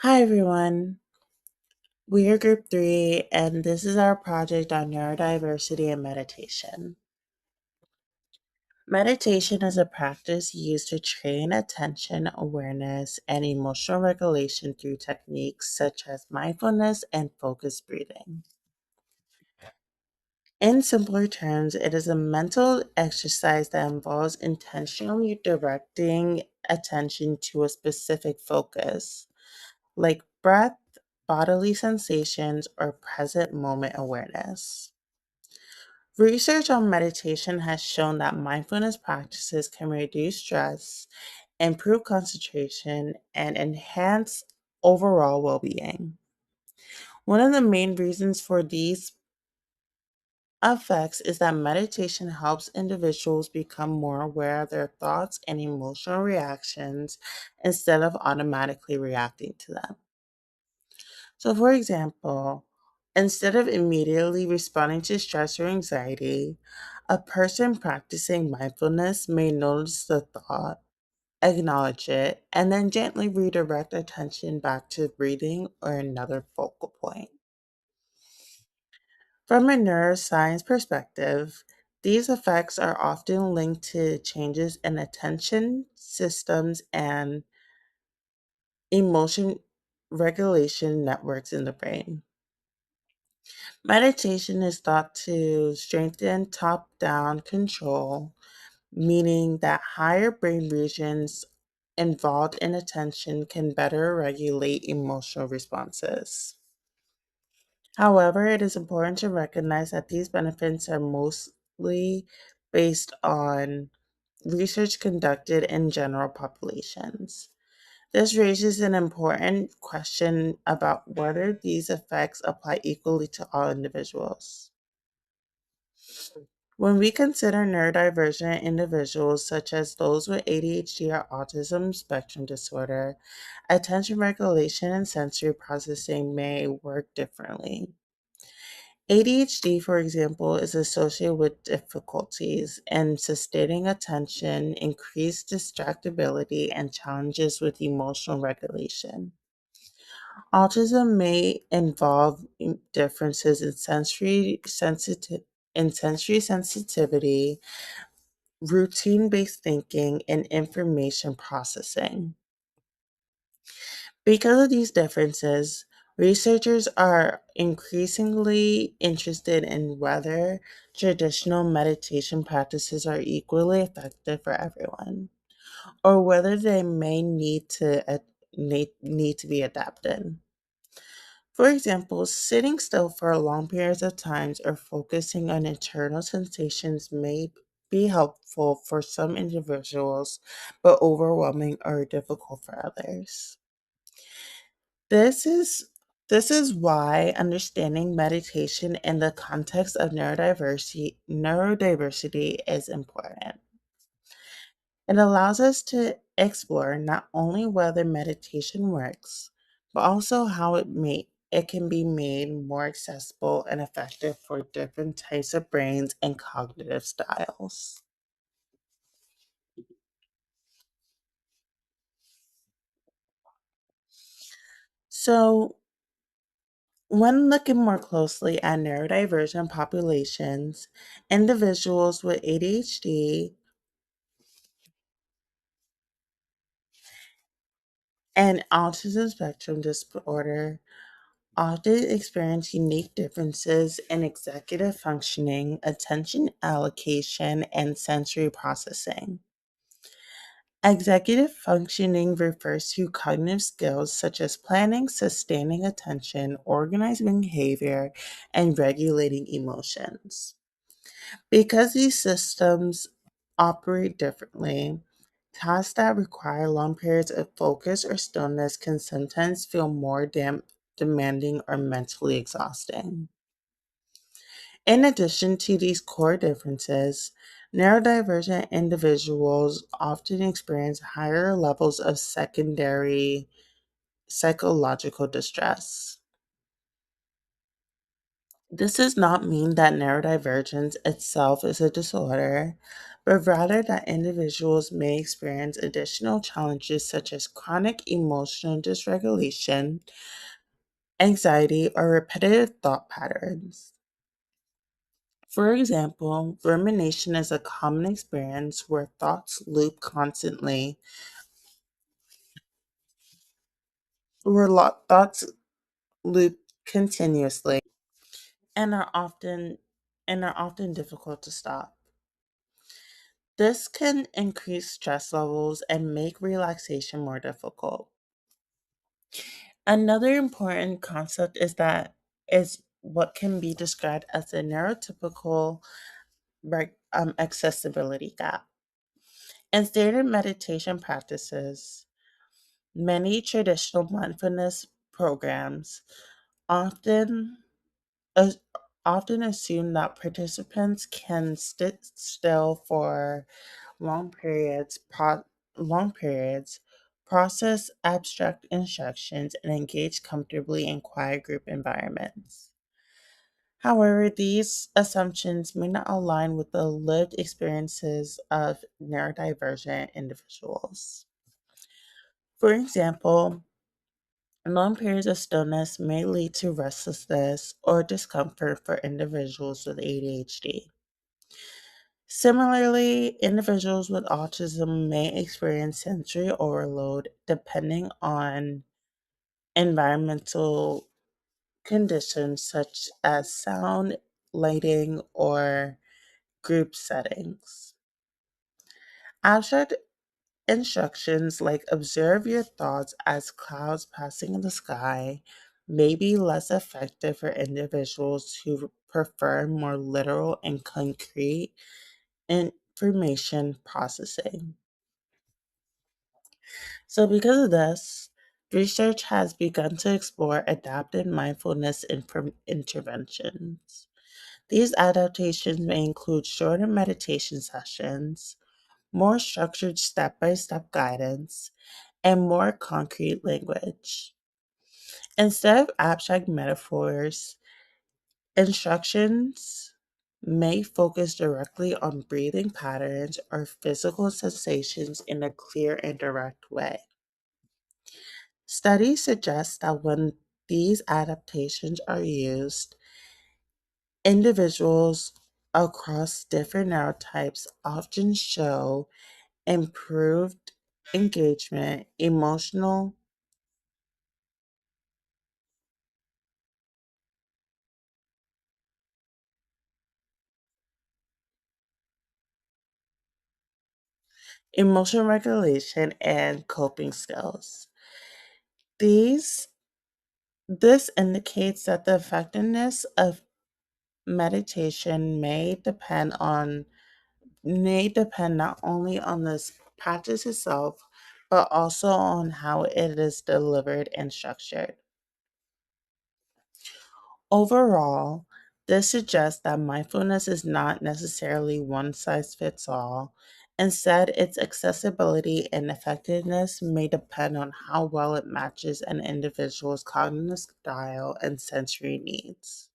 Hi everyone, we are Group 3 and this is our project on neurodiversity and meditation. Meditation is a practice used to train attention, awareness, and emotional regulation through techniques such as mindfulness and focused breathing. In simpler terms, it is a mental exercise that involves intentionally directing attention to a specific focus like breath, bodily sensations, or present moment awareness. Research on meditation has shown that mindfulness practices can reduce stress, improve concentration, and enhance overall well being. One of the main reasons for these effects is that meditation helps individuals become more aware of their thoughts and emotional reactions instead of automatically reacting to them. So, for example, instead of immediately responding to stress or anxiety, a person practicing mindfulness may notice the thought, acknowledge it, and then gently redirect attention back to breathing or another focal point. From a neuroscience perspective, these effects are often linked to changes in attention systems and emotion regulation networks in the brain. Meditation is thought to strengthen top down control, meaning that higher brain regions involved in attention can better regulate emotional responses. However, it is important to recognize that these benefits are mostly based on research conducted in general populations. This raises an important question about whether these effects apply equally to all individuals. When we consider neurodivergent individuals, such as those with ADHD or autism spectrum disorder, attention regulation and sensory processing may work differently. ADHD, for example, is associated with difficulties in sustaining attention, increased distractibility, and challenges with emotional regulation. Autism may involve differences in sensory sensitivity, routine-based thinking, and information processing. Because of these differences, researchers are increasingly interested in whether traditional meditation practices are equally effective for everyone, or whether they may need to be adapted. For example, sitting still for long periods of time or focusing on internal sensations may be helpful for some individuals, but overwhelming or difficult for others. This is this is why understanding meditation in the context of neurodiversity is important. It allows us to explore not only whether meditation works, but also how it can be made more accessible and effective for different types of brains and cognitive styles. So, when looking more closely at neurodivergent populations, individuals with ADHD and autism spectrum disorder often experience unique differences in executive functioning, attention allocation, and sensory processing. Executive functioning refers to cognitive skills such as planning, sustaining attention, organizing behavior, and regulating emotions. Because these systems operate differently, tasks that require long periods of focus or stillness can sometimes feel more demanding or mentally exhausting. In addition to these core differences, neurodivergent individuals often experience higher levels of secondary psychological distress. This does not mean that neurodivergence itself is a disorder, but rather that individuals may experience additional challenges such as chronic emotional dysregulation, anxiety, or repetitive thought patterns. For example, rumination is a common experience where thoughts loop continuously and are often difficult to stop. This can increase stress levels and make relaxation more difficult. Another important concept is what can be described as a neurotypical accessibility gap. In standard meditation practices, many traditional mindfulness programs often as- often assume that participants can sit still for long periods, long periods, process abstract instructions, and engage comfortably in quiet group environments. However, these assumptions may not align with the lived experiences of neurodivergent individuals. For example, long periods of stillness may lead to restlessness or discomfort for individuals with ADHD. Similarly, individuals with autism may experience sensory overload depending on environmental conditions such as sound, lighting, or group settings. Abstract instructions like observe your thoughts as clouds passing in the sky may be less effective for individuals who prefer more literal and concrete information processing. So, because of this, research has begun to explore adaptive mindfulness interventions. These adaptations may include shorter meditation sessions, more structured step by step guidance, and more concrete language. Instead of abstract metaphors, instructions may focus directly on breathing patterns or physical sensations in a clear and direct way. Studies suggest that when these adaptations are used, individuals across different neurotypes often show improved engagement, emotion regulation, and coping skills. These this indicates that the effectiveness of meditation may depend not only on this practice itself, but also on how it is delivered and structured. Overall, this suggests that mindfulness is not necessarily one size fits all. Instead, its accessibility and effectiveness may depend on how well it matches an individual's cognitive style and sensory needs.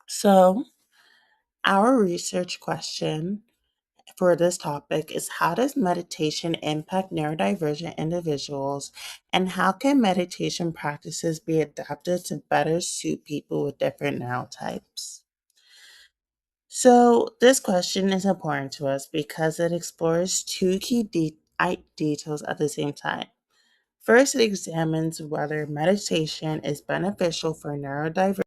So, our research question for this topic is, how does meditation impact neurodivergent individuals, and how can meditation practices be adapted to better suit people with different neurotypes? So, this question is important to us because it explores two key details at the same time. First, it examines whether meditation is beneficial for neurodivergent.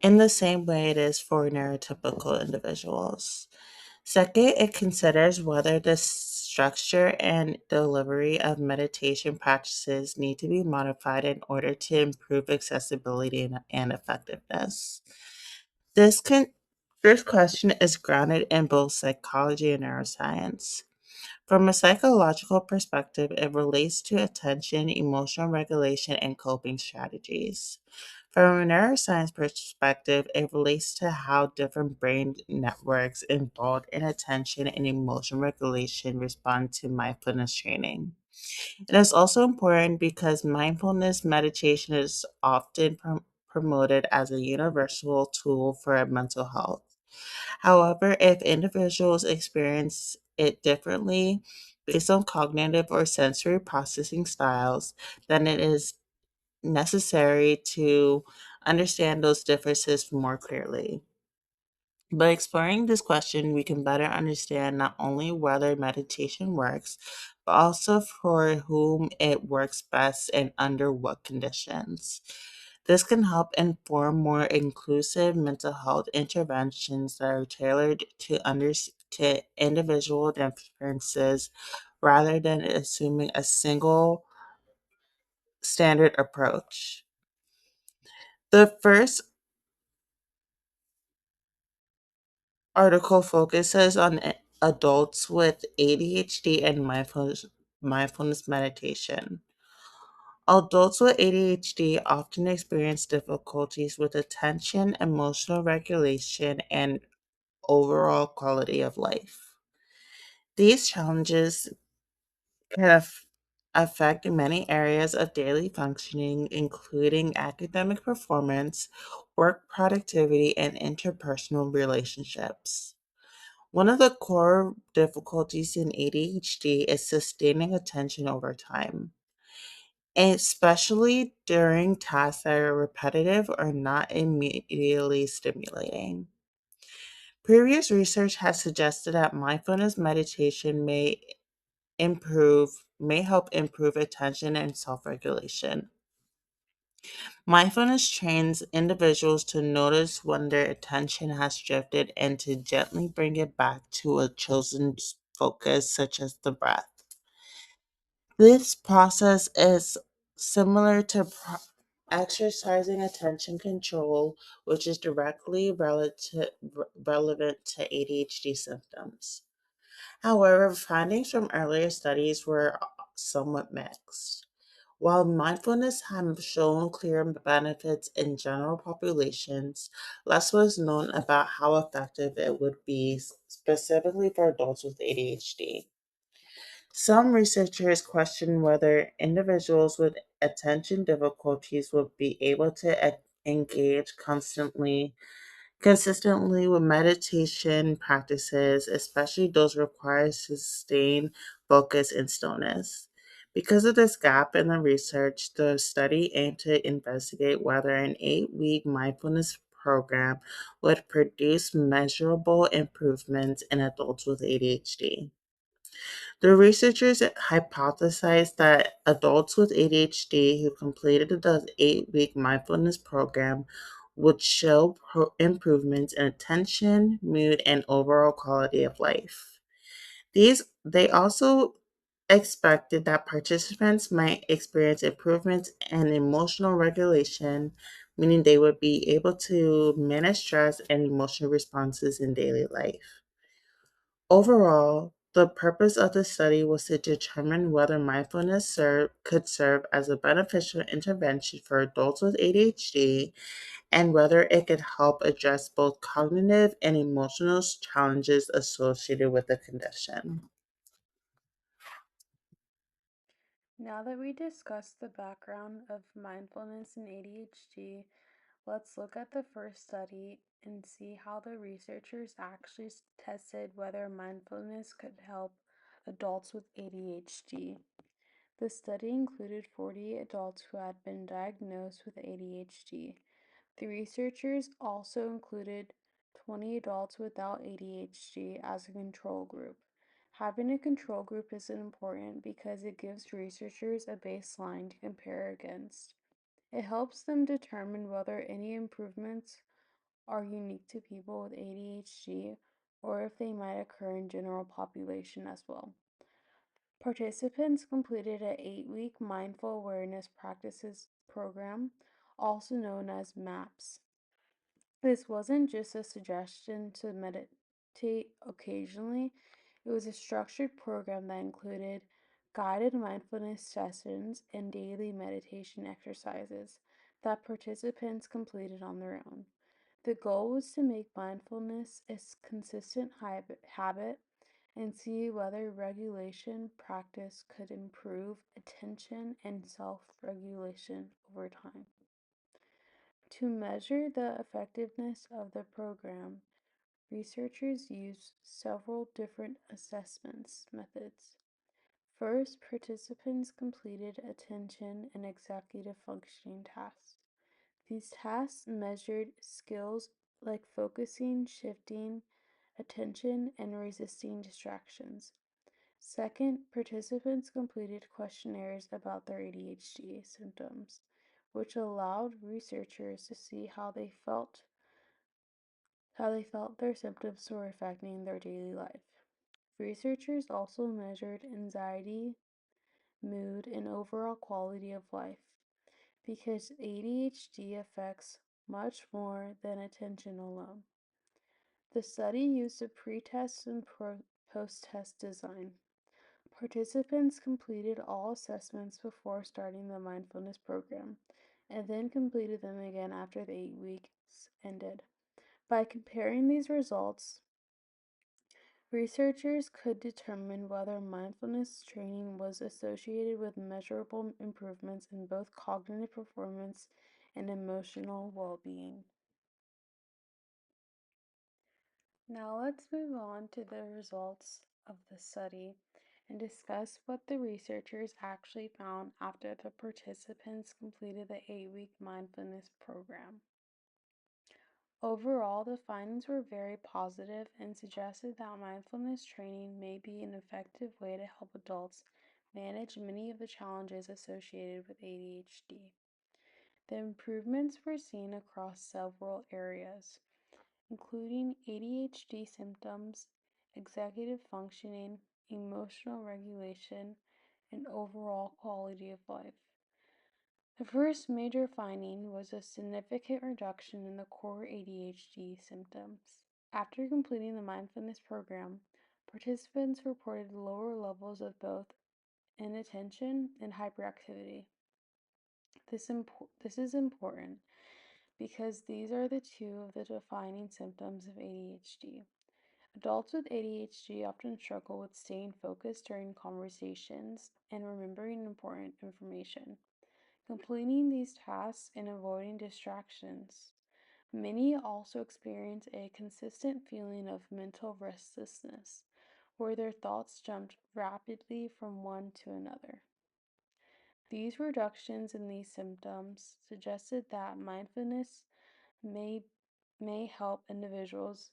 In the same way it is for neurotypical individuals. Second, it considers whether the structure and delivery of meditation practices need to be modified in order to improve accessibility and effectiveness. This can this question is grounded in both psychology and neuroscience. From a psychological perspective, it relates to attention, emotional regulation, and coping strategies. From a neuroscience perspective, it relates to how different brain networks involved in attention and emotion regulation respond to mindfulness training. It is also important because mindfulness meditation is often promoted as a universal tool for mental health. However, if individuals experience it differently based on cognitive or sensory processing styles, then it is necessary to understand those differences more clearly. By exploring this question, we can better understand not only whether meditation works, but also for whom it works best and under what conditions. This can help inform more inclusive mental health interventions that are tailored to individual differences rather than assuming a single standard approach. The first article focuses on adults with ADHD and mindfulness meditation. Adults with ADHD often experience difficulties with attention, emotional regulation, and overall quality of life. These challenges can affect many areas of daily functioning, including academic performance, work productivity, and interpersonal relationships. One of the core difficulties in ADHD is sustaining attention over time, especially during tasks that are repetitive or not immediately stimulating. Previous research has suggested that mindfulness meditation may help improve attention and self-regulation. Mindfulness trains individuals to notice when their attention has drifted and to gently bring it back to a chosen focus, such as the breath. This process is similar to exercising attention control, which is directly relevant to ADHD symptoms. However, findings from earlier studies were somewhat mixed. While mindfulness has shown clear benefits in general populations, less was known about how effective it would be specifically for adults with ADHD. Some researchers question whether individuals with attention difficulties would be able to engage consistently with meditation practices, especially those require sustained focus and stillness. Because of this gap in the research, the study aimed to investigate whether an 8-week mindfulness program would produce measurable improvements in adults with ADHD. The researchers hypothesized that adults with ADHD who completed the 8-week mindfulness program would show improvements in attention, mood, and overall quality of life. They also expected that participants might experience improvements in emotional regulation, meaning they would be able to manage stress and emotional responses in daily life. Overall, the purpose of the study was to determine whether could serve as a beneficial intervention for adults with ADHD and whether it could help address both cognitive and emotional challenges associated with the condition. Now that we discussed the background of mindfulness and ADHD, let's look at the first study and see how the researchers actually tested whether mindfulness could help adults with ADHD. The study included 48 adults who had been diagnosed with ADHD. The researchers also included 20 adults without ADHD as a control group. Having a control group is important because it gives researchers a baseline to compare against. It helps them determine whether any improvements are unique to people with ADHD or if they might occur in general population as well. Participants completed an 8-week mindful awareness practices program, also known as MAPS. This wasn't just a suggestion to meditate occasionally, it was a structured program that included guided mindfulness sessions and daily meditation exercises that participants completed on their own. The goal was to make mindfulness a consistent habit and see whether regulation practice could improve attention and self regulation over time. To measure the effectiveness of the program, researchers used several different assessments methods. First, participants completed attention and executive functioning tasks. These tasks measured skills like focusing, shifting attention, and resisting distractions. Second, participants completed questionnaires about their ADHD symptoms, which allowed researchers to see how they felt their symptoms were affecting their daily life. Researchers also measured anxiety, mood, and overall quality of life because ADHD affects much more than attention alone. The study used a pre-test and post-test design. Participants completed all assessments before starting the mindfulness program and then completed them again after the 8 weeks ended. By comparing these results, researchers could determine whether mindfulness training was associated with measurable improvements in both cognitive performance and emotional well being. Now let's move on to the results of the study and discuss what the researchers actually found after the participants completed the 8 week mindfulness program. Overall, the findings were very positive and suggested that mindfulness training may be an effective way to help adults manage many of the challenges associated with ADHD. The improvements were seen across several areas, including ADHD symptoms, executive functioning, emotional regulation, and overall quality of life. The first major finding was a significant reduction in the core ADHD symptoms. After completing the mindfulness program, participants reported lower levels of both inattention and hyperactivity. This is important because these are the two of the defining symptoms of ADHD. Adults with ADHD often struggle with staying focused during conversations and remembering important information, completing these tasks and avoiding distractions. Many also experience a consistent feeling of mental restlessness, where their thoughts jumped rapidly from one to another. These reductions in these symptoms suggested that mindfulness may may help individuals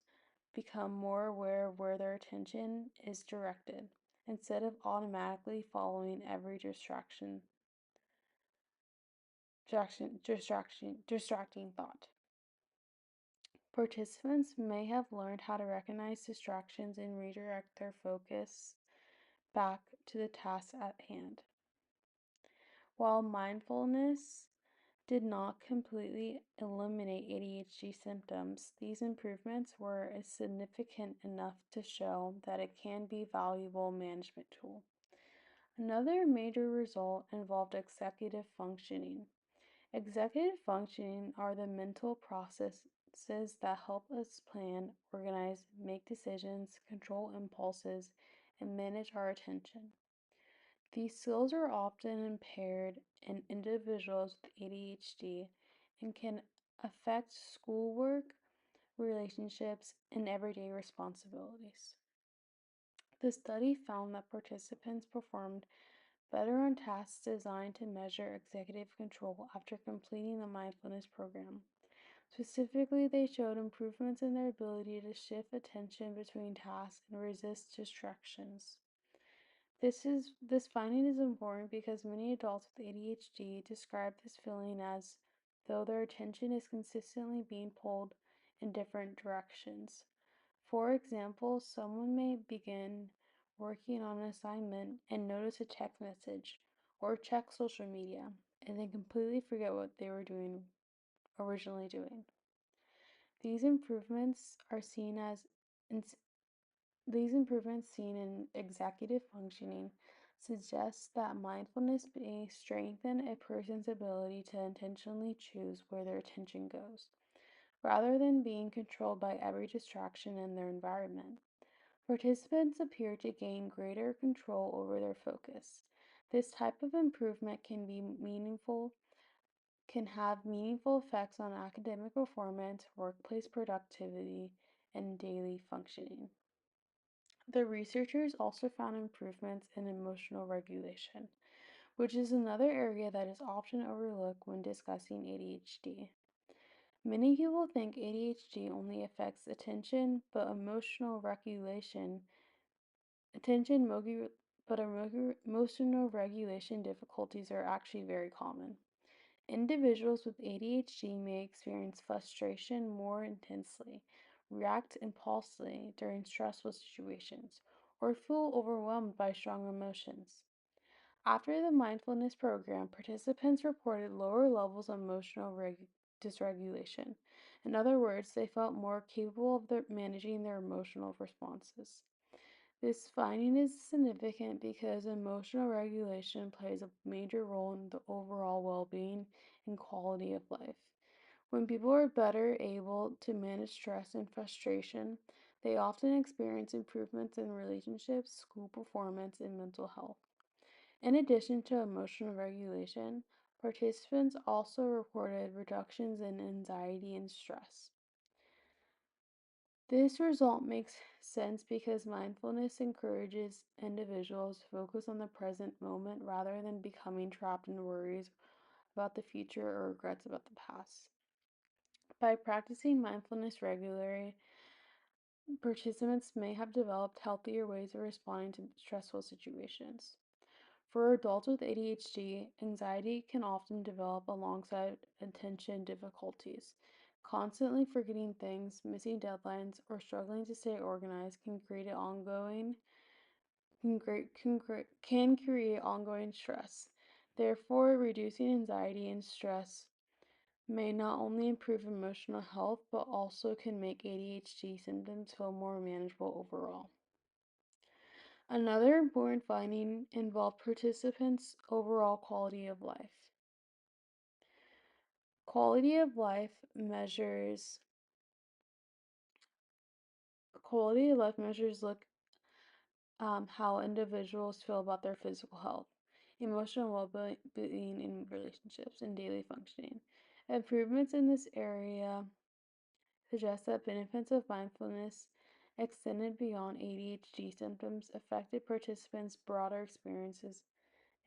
become more aware of where their attention is directed instead of automatically following every distracting thought. Participants may have learned how to recognize distractions and redirect their focus back to the task at hand. While mindfulness did not completely eliminate ADHD symptoms, these improvements were significant enough to show that it can be a valuable management tool. Another major result involved executive functioning. Executive functioning are the mental processes that help us plan, organize, make decisions, control impulses, and manage our attention. These skills are often impaired in individuals with ADHD and can affect schoolwork, relationships, and everyday responsibilities. The study found that participants performed better on tasks designed to measure executive control after completing the mindfulness program. Specifically, they showed improvements in their ability to shift attention between tasks and resist distractions. This finding is important because many adults with ADHD describe this feeling as though their attention is consistently being pulled in different directions. For example, someone may begin working on an assignment and notice a text message or check social media and then completely forget what they were originally doing. These improvements are seen as ins- these improvements seen in executive functioning suggest that mindfulness may strengthen a person's ability to intentionally choose where their attention goes, rather than being controlled by every distraction in their environment. Participants appear to gain greater control over their focus. This type of improvement can have meaningful effects on academic performance, workplace productivity, and daily functioning. The researchers also found improvements in emotional regulation, which is another area that is often overlooked when discussing ADHD. Many people think ADHD only affects attention, but attention, mogi, emotional regulation difficulties are actually very common. Individuals with ADHD may experience frustration more intensely, react impulsively during stressful situations, or feel overwhelmed by strong emotions. After the mindfulness program, participants reported lower levels of dysregulation. In other words, they felt more capable of managing their emotional responses. This finding is significant because emotional regulation plays a major role in the overall well being and quality of life. When people are better able to manage stress and frustration, they often experience improvements in relationships, school performance, and mental health. In addition to emotional regulation, participants also reported reductions in anxiety and stress. This result makes sense because mindfulness encourages individuals to focus on the present moment rather than becoming trapped in worries about the future or regrets about the past. By practicing mindfulness regularly, participants may have developed healthier ways of responding to stressful situations. For adults with ADHD, anxiety can often develop alongside attention difficulties. Constantly forgetting things, missing deadlines, or struggling to stay organized can create ongoing stress. Therefore, reducing anxiety and stress may not only improve emotional health but also can make ADHD symptoms feel more manageable overall. Another important finding involved participants' overall quality of life. Quality of life measures quality of life measures look how individuals feel about their physical health, emotional well-being in relationships, and daily functioning. Improvements in this area suggest that benefits of mindfulness extended beyond ADHD symptoms affected participants' broader experiences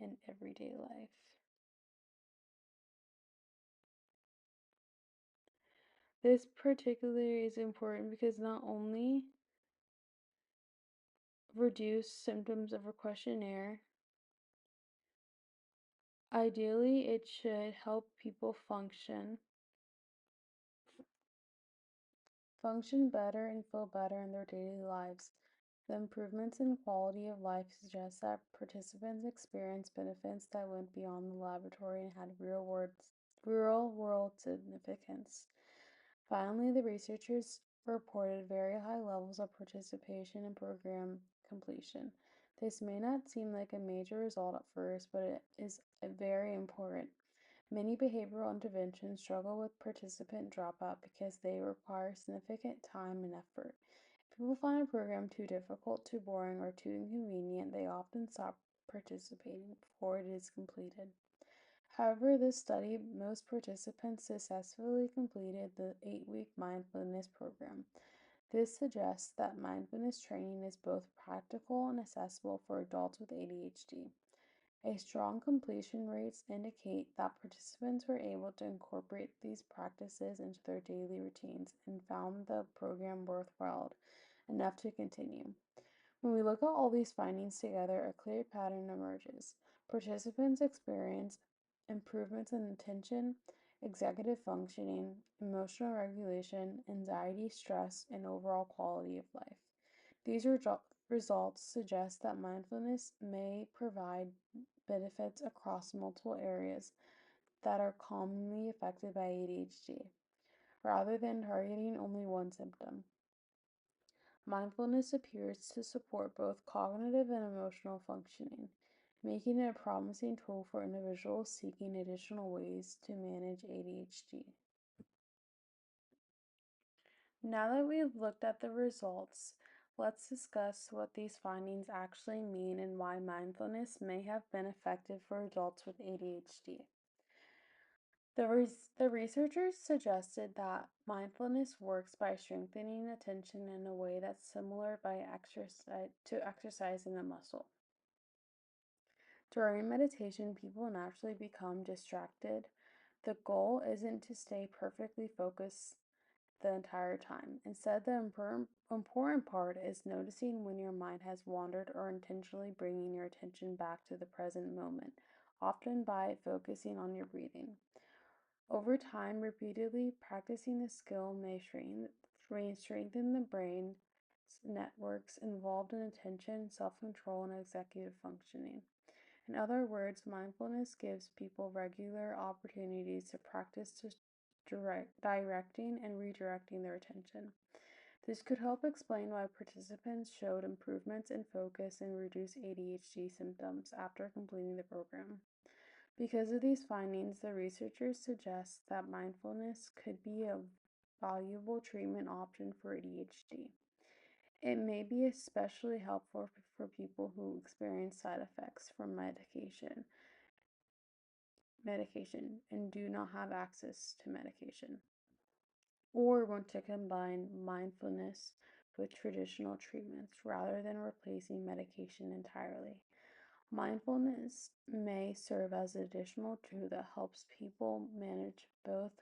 in everyday life. This particularly is important because not only reduce symptoms of a questionnaire, ideally it should help people function better and feel better in their daily lives. The improvements in quality of life suggest that participants experienced benefits that went beyond the laboratory and had real world significance. Finally, the researchers reported very high levels of participation in program completion. This may not seem like a major result at first, but it is very important. Many behavioral interventions struggle with participant dropout because they require significant time and effort. If people find a program too difficult, too boring, or too inconvenient, they often stop participating before it is completed. However, this study, most participants successfully completed the 8-week mindfulness program. This suggests that mindfulness training is both practical and accessible for adults with ADHD. A strong completion rates indicate that participants were able to incorporate these practices into their daily routines and found the program worthwhile enough to continue. When we look at all these findings together, a clear pattern emerges. Participants experience improvements in attention, executive functioning, emotional regulation, anxiety, stress, and overall quality of life. These results suggest that mindfulness may provide benefits across multiple areas that are commonly affected by ADHD. rather than targeting only one symptom. Mindfulness appears to support both cognitive and emotional functioning, making it a promising tool for individuals seeking additional ways to manage ADHD. Now that we've looked at the results, let's discuss what these findings actually mean and why mindfulness may have been effective for adults with ADHD. The researchers suggested that mindfulness works by strengthening attention in a way that's similar by exercise to exercising a muscle. During meditation, people naturally become distracted. The goal isn't to stay perfectly focused the entire time. Instead, the important part is noticing when your mind has wandered or intentionally bringing your attention back to the present moment, often by focusing on your breathing. Over time, repeatedly practicing the skill may strengthen the brain networks involved in attention, self control, and executive functioning. In other words, mindfulness gives people regular opportunities to practice directing and redirecting their attention. This could help explain why participants showed improvements in focus and reduced ADHD symptoms after completing the program. Because of these findings, the researchers suggest that mindfulness could be a valuable treatment option for ADHD. It may be especially helpful for people who experience side effects from medication and do not have access to medication, or want to combine mindfulness with traditional treatments rather than replacing medication entirely. Mindfulness may serve as an additional tool that helps people manage both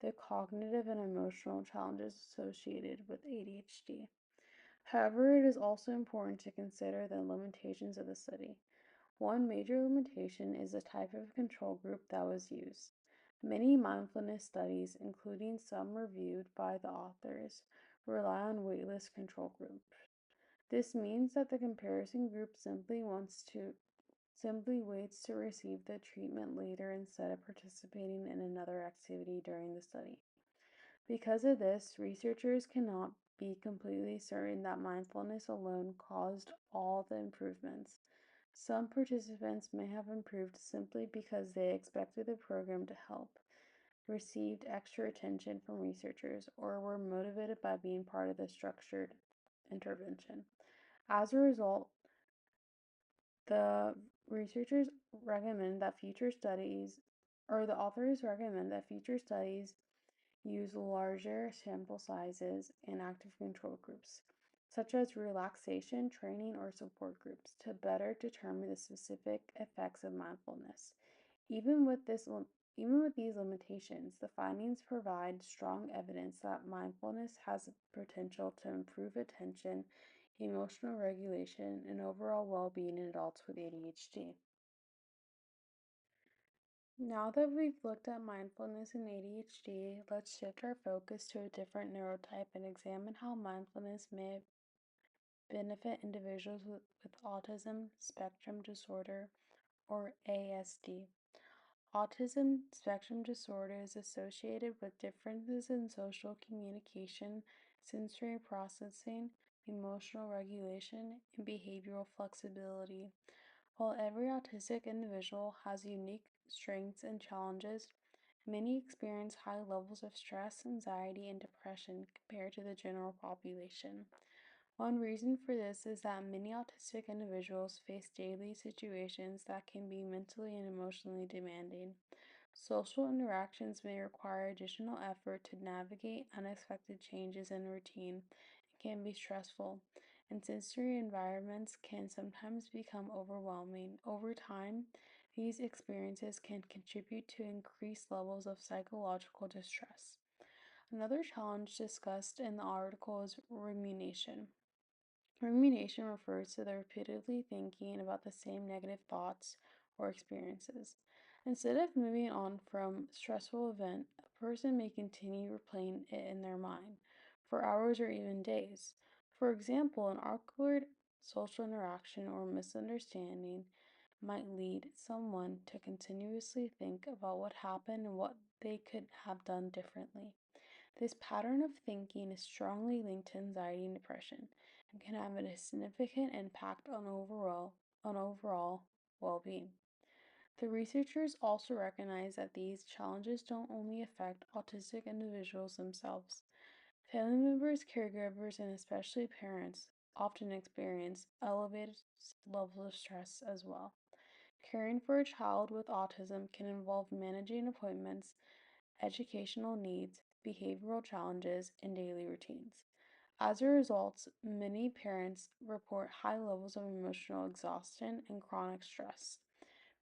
the cognitive and emotional challenges associated with ADHD. However, it is also important to consider the limitations of the study. One major limitation is the type of control group that was used. Many mindfulness studies, including some reviewed by the authors, rely on waitlist control groups. This means that the comparison group simply waits to receive the treatment later instead of participating in another activity during the study. Because of this, researchers cannot be completely certain that mindfulness alone caused all the improvements. Some participants may have improved simply because they expected the program to help, received extra attention from researchers, or were motivated by being part of the structured intervention. As a result, the researchers recommend that future studies, or the authors recommend that future studies use larger sample sizes and active control groups, such as relaxation, training, or support groups, to better determine the specific effects of mindfulness. Even with this, even with these limitations, the findings provide strong evidence that mindfulness has potential to improve attention, emotional regulation, and overall well-being in adults with ADHD. Now that we've looked at mindfulness and ADHD, let's shift our focus to a different neurotype and examine how mindfulness may benefit individuals with autism spectrum disorder, or ASD. Autism spectrum disorder is associated with differences in social communication, sensory processing, emotional regulation, and behavioral flexibility. While every autistic individual has unique strengths and challenges, many experience high levels of stress, anxiety, and depression compared to the general population. One reason for this is that many autistic individuals face daily situations that can be mentally and emotionally demanding. Social interactions may require additional effort to navigate unexpected changes in routine and can be stressful, and sensory environments can sometimes become overwhelming. Over time, these experiences can contribute to increased levels of psychological distress. Another challenge discussed in the article is rumination. Rumination refers to the repeatedly thinking about the same negative thoughts or experiences. Instead of moving on from a stressful event, a person may continue replaying it in their mind for hours or even days. For example, an awkward social interaction or misunderstanding might lead someone to continuously think about what happened and what they could have done differently. This pattern of thinking is strongly linked to anxiety and depression and can have a significant impact on overall well-being. The researchers also recognize that these challenges don't only affect autistic individuals themselves. Family members, caregivers, and especially parents often experience elevated levels of stress as well. Caring for a child with autism can involve managing appointments, educational needs, behavioral challenges, and daily routines. As a result, many parents report high levels of emotional exhaustion and chronic stress.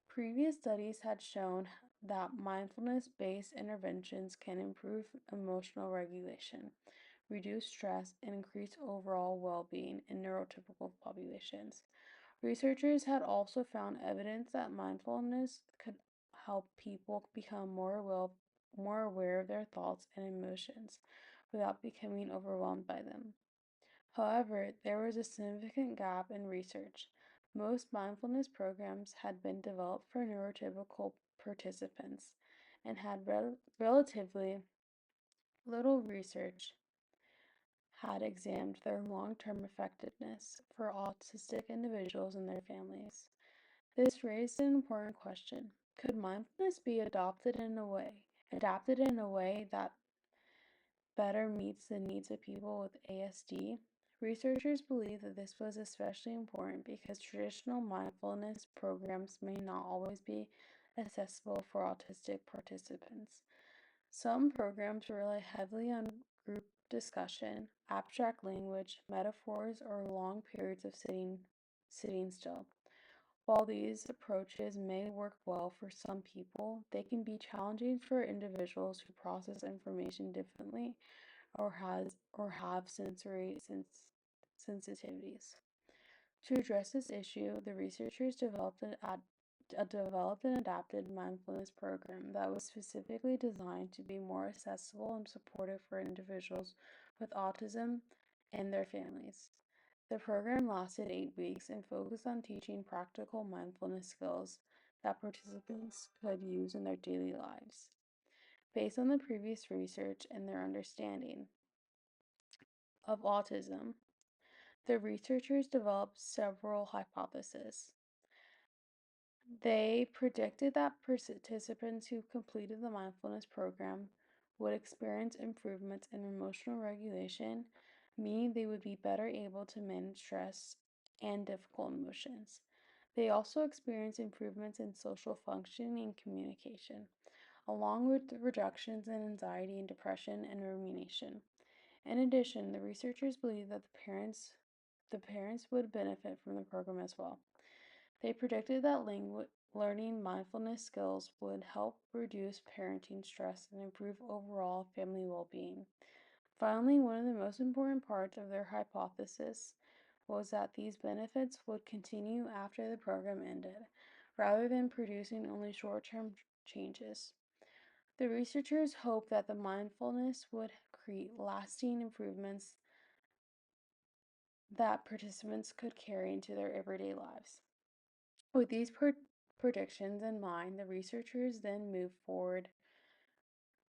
Previous studies had shown that mindfulness based interventions can improve emotional regulation, reduce stress, and increase overall well being in neurotypical populations. Researchers had also found evidence that mindfulness could help people become more aware of their thoughts and emotions without becoming overwhelmed by them. However, there was a significant gap in research. Most mindfulness programs had been developed for neurotypical participants and had relatively little research had examined their long-term effectiveness for autistic individuals and their families. This raised an important question. Could mindfulness be adapted in a way that better meets the needs of people with ASD? Researchers believe that this was especially important because traditional mindfulness programs may not always be accessible for autistic participants. Some programs rely heavily on group discussion, abstract language, metaphors, or long periods of sitting still. While these approaches may work well for some people, they can be challenging for individuals who process information differently or have sensory sensitivities. To address this issue, the researchers developed an adapted mindfulness program that was specifically designed to be more accessible and supportive for individuals with autism and their families. The program lasted 8 weeks and focused on teaching practical mindfulness skills that participants could use in their daily lives. Based on the previous research and their understanding of autism, the researchers developed several hypotheses. They predicted that participants who completed the mindfulness program would experience improvements in emotional regulation, meaning they would be better able to manage stress and difficult emotions. They also experienced improvements in social functioning and communication, along with reductions in anxiety and depression and rumination. In addition, the researchers believe that the parents would benefit from the program as well. They predicted that learning mindfulness skills would help reduce parenting stress and improve overall family well-being. Finally, one of the most important parts of their hypothesis was that these benefits would continue after the program ended, rather than producing only short-term changes. The researchers hoped that the mindfulness would create lasting improvements that participants could carry into their everyday lives. With these predictions in mind, the researchers then moved forward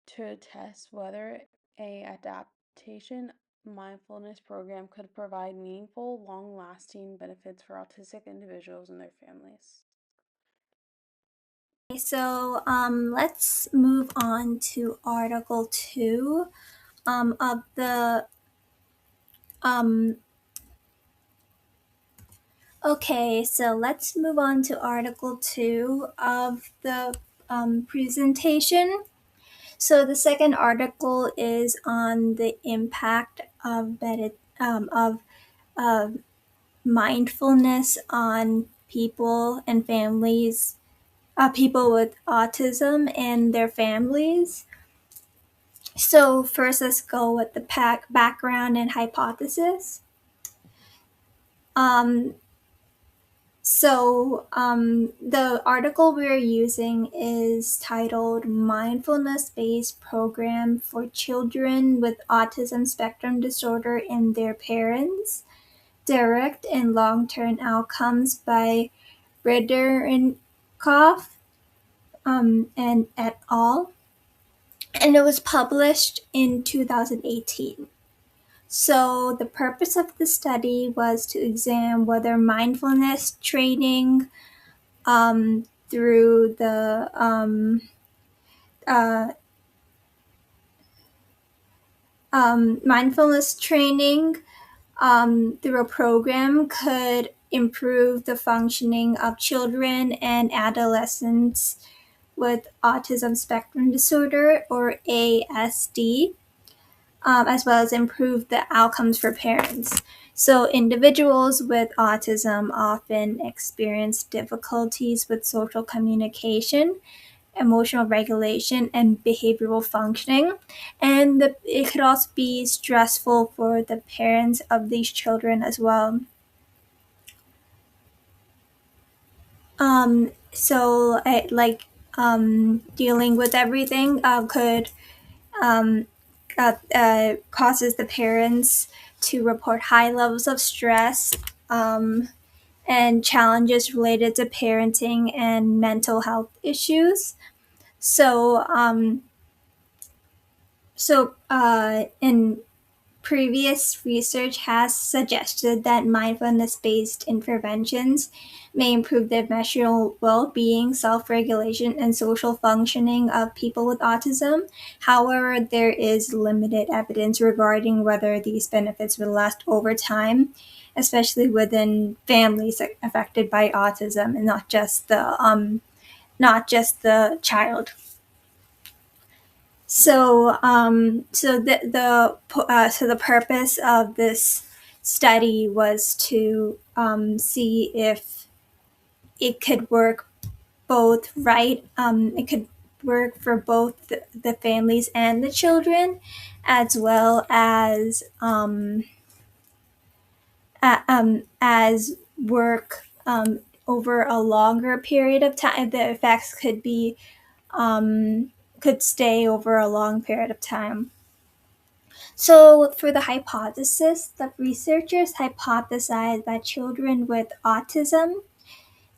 to test whether a adaptation mindfulness program could provide meaningful, long-lasting benefits for autistic individuals and their families. Let's move on to Article 2 of the. Um, okay, so let's move on to Article 2 of the presentation. So the second article is on the impact of mindfulness on people and families, people with autism and their families. So first, let's go with the background and hypothesis. Um, the article we're using is titled Mindfulness Based Program for Children with Autism Spectrum Disorder and Their Parents, Direct and Long-Term Outcomes by Rederikoff and et al. and it was published in 2018. So the purpose of the study was to examine whether mindfulness training through the uh, mindfulness training through a program could improve the functioning of children and adolescents with autism spectrum disorder, or ASD, as well as improve the outcomes for parents. So, individuals with autism often experience difficulties with social communication, emotional regulation, and behavioral functioning. And it could also be stressful for the parents of these children as well. Dealing with everything could causes the parents to report high levels of stress and challenges related to parenting and mental health issues. So, in previous research has suggested that mindfulness-based interventions may improve the emotional well-being, self-regulation, and social functioning of people with autism. However, there is limited evidence regarding whether these benefits will last over time, especially within families affected by autism, and not just the child. So the purpose of this study was to see if it could work both right. It could work for both the families and the children, as well as work over a longer period of time. The effects could stay over a long period of time. So, for the hypothesis, the researchers hypothesized that children with autism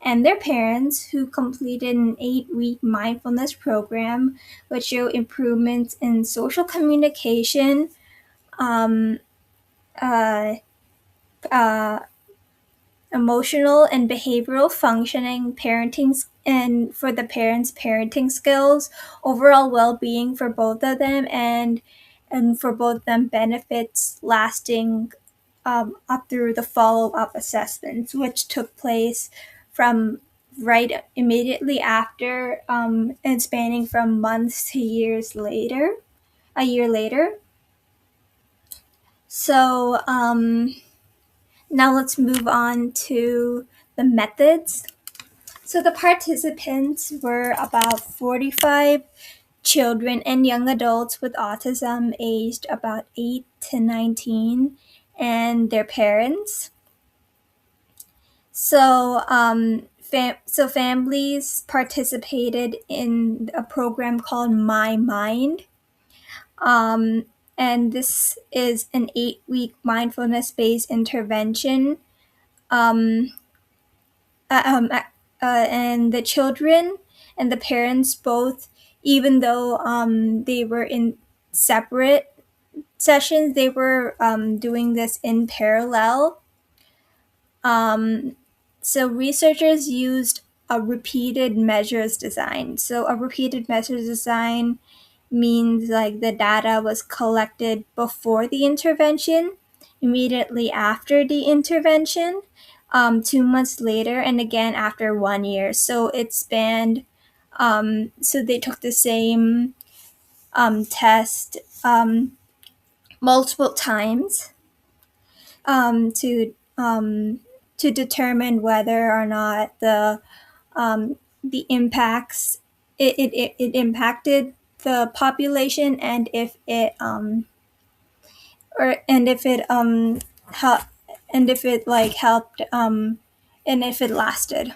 and their parents who completed an 8-week mindfulness program would show improvements in social communication, um, uh, uh, emotional and behavioral functioning, parenting, and for the parents, parenting skills, overall well-being for both of them, and for both of them benefits lasting up through the follow-up assessments, which took place from right immediately after and spanning from months to years later, a year later. So now let's move on to the methods. So the participants were about 45 children and young adults with autism aged about 8 to 19 and their parents. So families participated in a program called My Mind. And this is an 8-week mindfulness-based intervention. Um, and the children and the parents both, even though they were in separate sessions, they were doing this in parallel. So researchers used a repeated measures design. So a repeated measures design means like the data was collected before the intervention, immediately after the intervention, 2 months later, and again after 1 year. So it spanned, so they took the same test multiple times to determine whether or not the impacts it impacted the population, and if it or and if it help and if it like helped and if it lasted.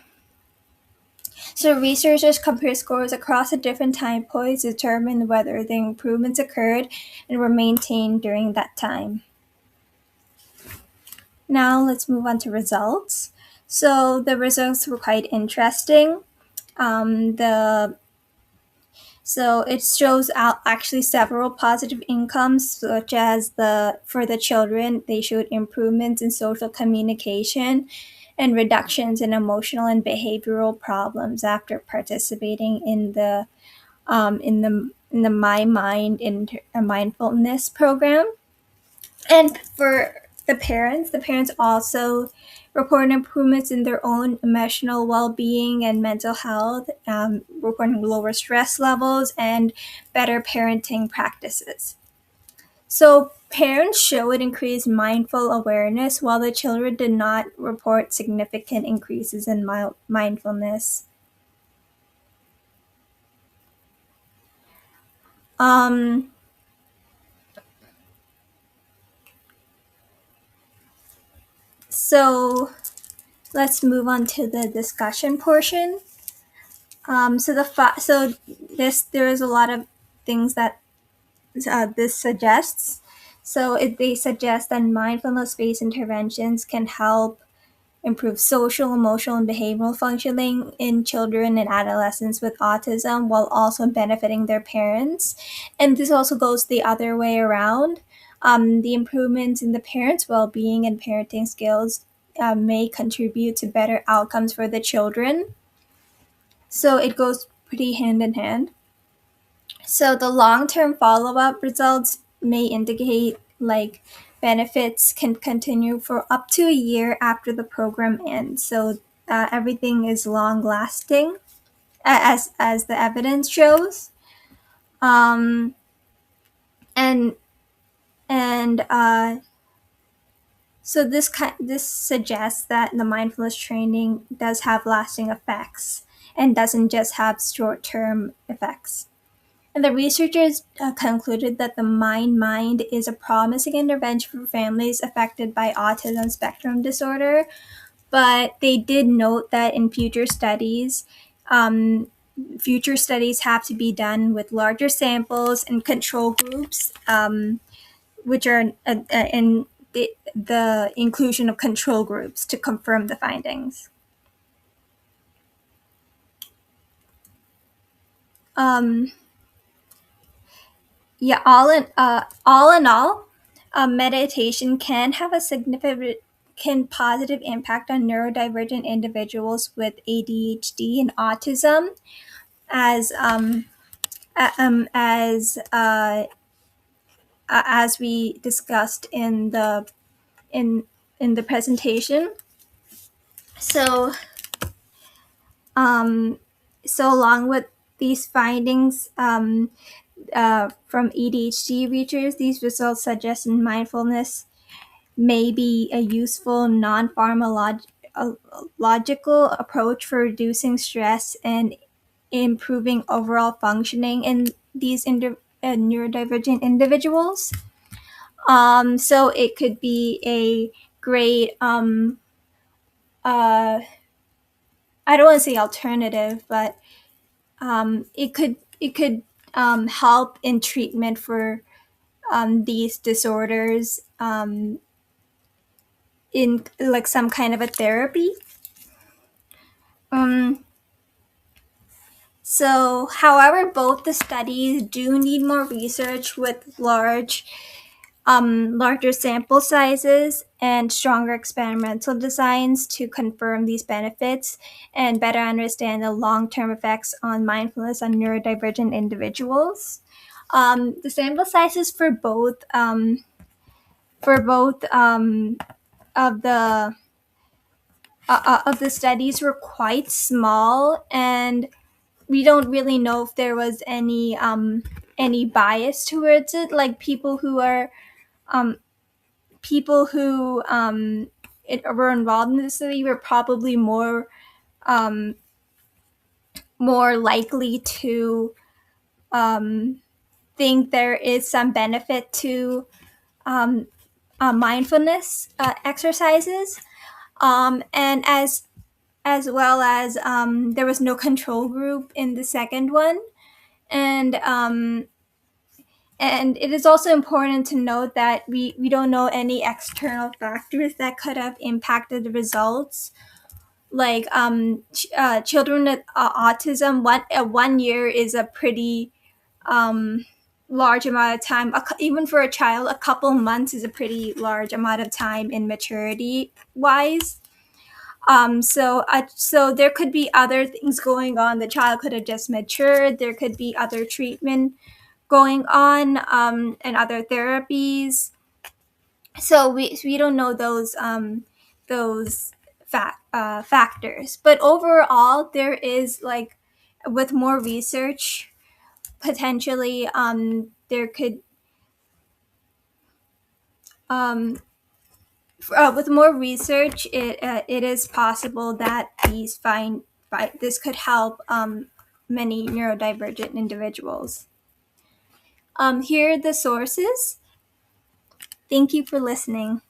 So researchers compared scores across the different time points to determine whether the improvements occurred and were maintained during that time. Now let's move on to results. So the results were quite interesting. The So it shows out actually several positive incomes, such as for the children, they showed improvements in social communication and reductions in emotional and behavioral problems after participating in the My Mind mindfulness program. And for the parents also report improvements in their own emotional well-being and mental health, reporting lower stress levels and better parenting practices. So parents showed increased mindful awareness, while the children did not report significant increases in mindfulness. Um, so let's move on to the discussion portion. So there is a lot of things that this suggests. They suggest that mindfulness-based interventions can help improve social, emotional, and behavioral functioning in children and adolescents with autism, while also benefiting their parents. And this also goes the other way around. The improvements in the parents' well-being and parenting skills may contribute to better outcomes for the children. So it goes pretty hand in hand. So the long-term follow-up results may indicate like benefits can continue for up to a year after the program ends. So everything is long-lasting, as the evidence shows. Um, and and So this suggests that the mindfulness training does have lasting effects and doesn't just have short-term effects. And the researchers concluded that the Mind is a promising intervention for families affected by autism spectrum disorder, but they did note that in future studies have to be done with larger samples and control groups, which are in the inclusion of control groups to confirm the findings. Um, Yeah, all in all, meditation can have a significant positive impact on neurodivergent individuals with ADHD and autism, as as we discussed in in the presentation. So um, so along with these findings, from ADHD researchers, these results suggest mindfulness may be a useful non-pharmacological approach for reducing stress and improving overall functioning in these neurodivergent individuals. So it could be a great, I don't want to say alternative, but it could help in treatment for these disorders, in like some kind of a therapy. Um, However, both the studies do need more research with larger sample sizes and stronger experimental designs to confirm these benefits and better understand the long-term effects on mindfulness on neurodivergent individuals. The sample sizes for both of the studies were quite small, and we don't really know if there was any bias towards it. Like um, people who were involved in the study were probably um, more likely to think there is some benefit to mindfulness exercises, and as well as there was no control group in the second one. And and it is also important to note that we don't know any external factors that could have impacted the results. Like children with autism, 1 year is a pretty large amount of time. Even for a child, a couple months is a pretty large amount of time in maturity wise. So there could be other things going on. The child could have just matured. There could be other treatment going on, and other therapies. So we don't know those factors. But overall, there is, like, with more research, potentially there could with more research, it is possible that this could help many neurodivergent individuals. Here are the sources. Thank you for listening.